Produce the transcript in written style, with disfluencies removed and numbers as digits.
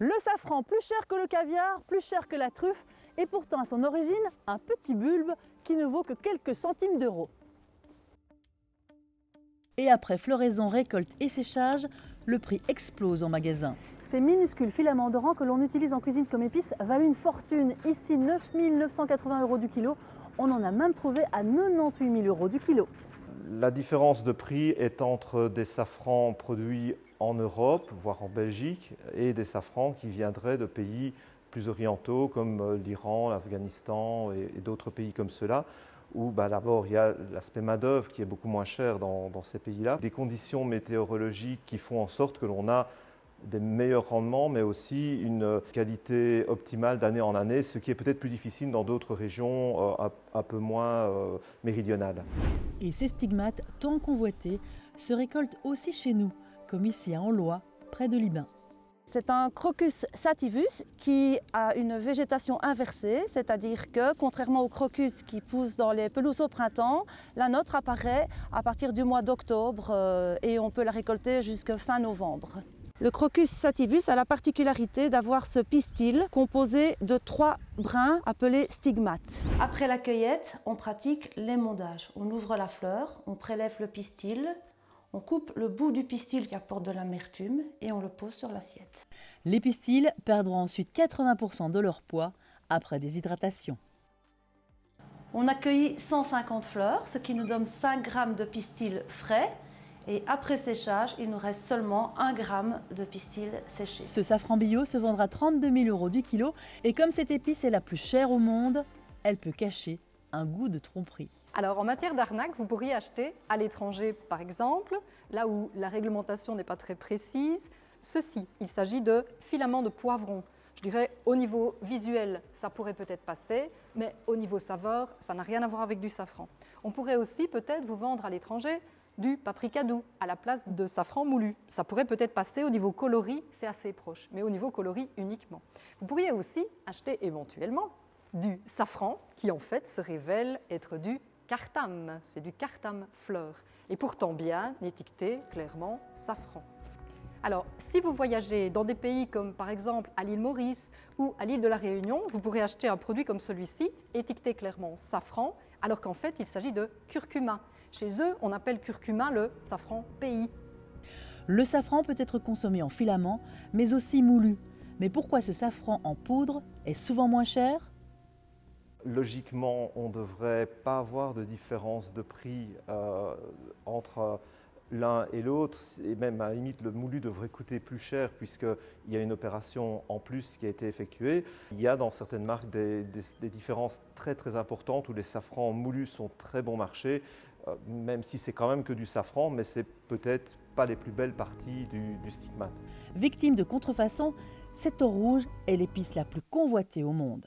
Le safran, plus cher que le caviar, plus cher que la truffe, et pourtant à son origine, un petit bulbe qui ne vaut que quelques centimes d'euros. Et après floraison, récolte et séchage, le prix explose en magasin. Ces minuscules filaments d'oran que l'on utilise en cuisine comme épices valent une fortune. Ici, 9 980 € du kilo. On en a même trouvé à 98 000 € du kilo. La différence de prix est entre des safrans produits en Europe, voire en Belgique, et des safrans qui viendraient de pays plus orientaux comme l'Iran, l'Afghanistan et d'autres pays comme ceux-là, où d'abord il y a l'aspect main-d'œuvre qui est beaucoup moins cher dans ces pays-là. Des conditions météorologiques qui font en sorte que l'on a des meilleurs rendements, mais aussi une qualité optimale d'année en année, ce qui est peut-être plus difficile dans d'autres régions un peu moins méridionales. Et ces stigmates, tant convoités, se récoltent aussi chez nous, comme ici à Anlois, près de Libin. C'est un Crocus sativus qui a une végétation inversée, c'est-à-dire que, contrairement au crocus qui pousse dans les pelouses au printemps, la nôtre apparaît à partir du mois d'octobre et on peut la récolter jusqu'à fin novembre. Le Crocus sativus a la particularité d'avoir ce pistil composé de 3 brins appelés stigmates. Après la cueillette, on pratique l'émondage. On ouvre la fleur, on prélève le pistil, on coupe le bout du pistil qui apporte de l'amertume et on le pose sur l'assiette. Les pistils perdront ensuite 80 % de leur poids après déshydratation. On a cueilli 150 fleurs, ce qui nous donne 5 grammes de pistil frais. Et après séchage, il nous reste seulement 1 gramme de pistil séché. Ce safran bio se vendra 32 000 € du kilo. Et comme cette épice est la plus chère au monde, elle peut cacher un goût de tromperie. Alors en matière d'arnaque, vous pourriez acheter à l'étranger par exemple, là où la réglementation n'est pas très précise, ceci. Il s'agit de filaments de poivron. Je dirais au niveau visuel, ça pourrait peut-être passer, mais au niveau saveur, ça n'a rien à voir avec du safran. On pourrait aussi peut-être vous vendre à l'étranger du paprika doux à la place de safran moulu. Ça pourrait peut-être passer au niveau coloris, c'est assez proche, mais au niveau coloris uniquement. Vous pourriez aussi acheter éventuellement du safran qui en fait se révèle être du cartam. C'est du cartam fleur et pourtant bien étiqueté clairement safran. Alors, si vous voyagez dans des pays comme par exemple à l'île Maurice ou à l'île de la Réunion, vous pourrez acheter un produit comme celui-ci, étiqueté clairement safran, alors qu'en fait il s'agit de curcuma. Chez eux, on appelle curcuma le safran pays. Le safran peut être consommé en filament, mais aussi moulu. Mais pourquoi ce safran en poudre est souvent moins cher ? Logiquement, on ne devrait pas avoir de différence de prix entre l'un et l'autre, et même à la limite le moulu devrait coûter plus cher puisqu'il y a une opération en plus qui a été effectuée. Il y a dans certaines marques des différences très très importantes où les safrans moulus sont très bon marché, même si c'est quand même que du safran, mais c'est peut-être pas les plus belles parties du stigmate. Victime de contrefaçon, cette eau rouge est l'épice la plus convoitée au monde.